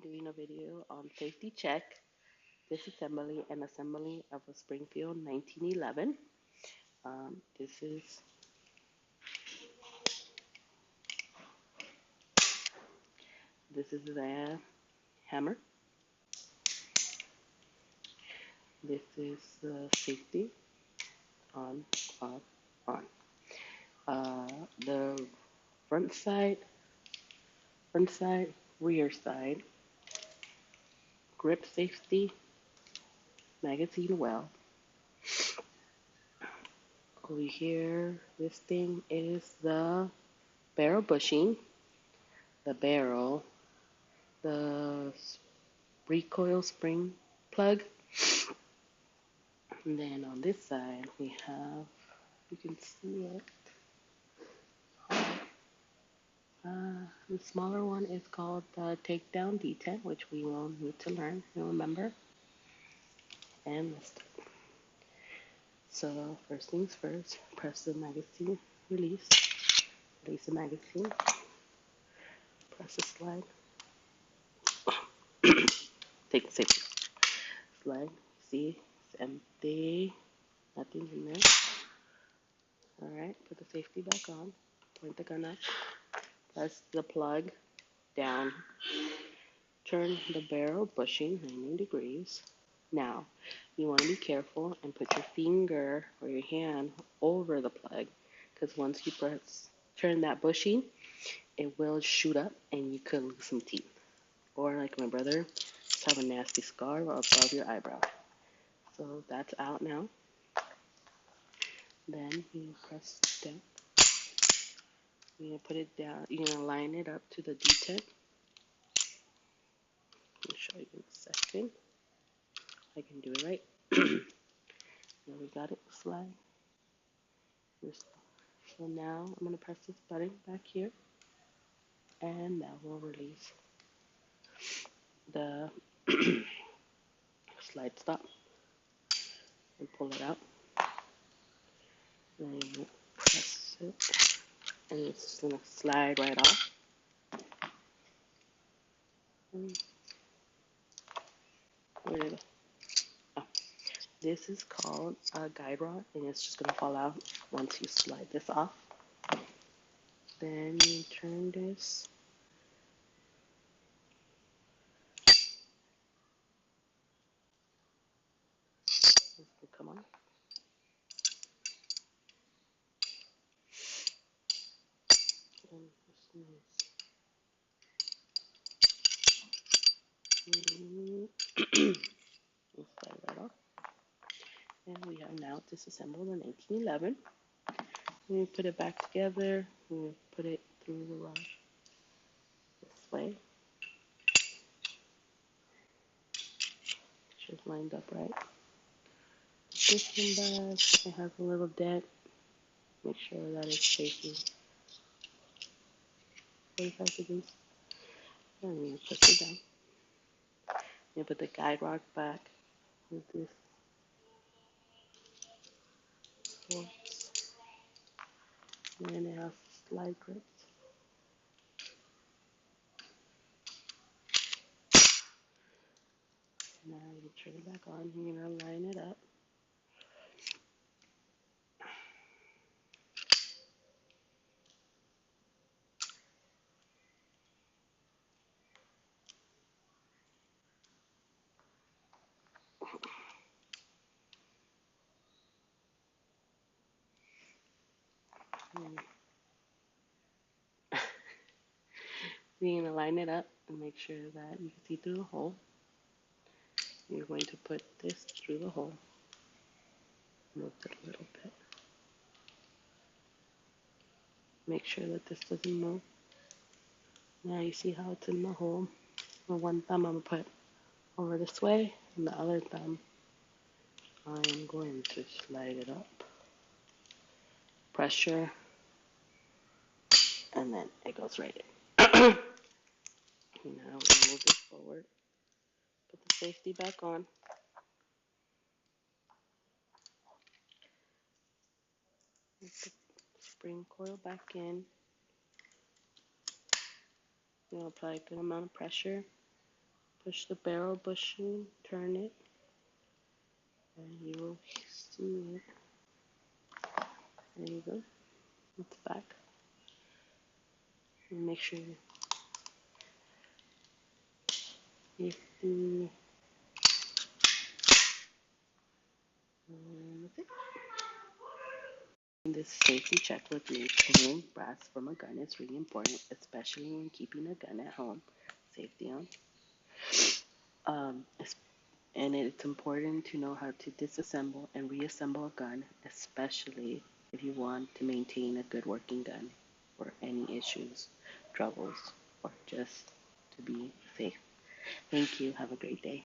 doing a video on safety check, disassembly, and assembly of a Springfield 1911. This is the hammer. This is the safety on, off, on. The front side, rear side, grip safety, magazine well. Over here, this thing is the barrel bushing, the barrel, the recoil spring plug. And then on this side, we have, you can see it. The smaller one is called the takedown detent, which we will need to learn and remember and list. So first things first, press the magazine release the magazine, press the slide, take the safety slide, see it's empty, nothing's in there. Alright, put the safety back on, point the gun up, press the plug down, turn the barrel bushing 90 degrees. Now, you want to be careful and put your finger or your hand over the plug, because once you turn that bushing, it will shoot up and you could lose some teeth. Or like my brother, just have a nasty scar above your eyebrow. So that's out now. Then you press down. You're going to put it down. You're going to line it up to the detent. I'll show you in a second. I can do it right. Now we got it. Slide. So now I'm going to press this button back here, and that will release the slide stop and pull it out. Then you press it, and it's going to slide right off. Where did it go? Oh. This is called a guide rod, and it's just going to fall out once you slide this off. Then you turn this. Come on. And we'll slide right off. And we have now disassembled the 1911. We put it back together. We put it through the rod this way. It's lined up right. This one back. It has a little dent. Make sure that it's facing 45 degrees. And you push it down. You put the guide rod back with this force. And then it has slide grips. Now you turn it back on. You're going to line it up. You're going to line it up and make sure that you can see through the hole. You're going to put this through the hole. Move it a little bit. Make sure that this doesn't move. Now you see how it's in the hole. With one thumb I'm going to put over this way, and the other thumb I'm going to slide it up. Pressure, and then it goes right in. Now we move this forward. Put the safety back on. Put the spring coil back in. You'll apply a good amount of pressure Push the barrel bushing, turn it, and you will see it. There you go. It's back. And make sure you do. That's it. This safety check with maintaining brass from a gun is really important, especially when keeping a gun at home. Safety on. Um, and it's important to know how to disassemble and reassemble a gun, especially if you want to maintain a good working gun for any issues, troubles, or just to be safe. Thank you. Have a great day.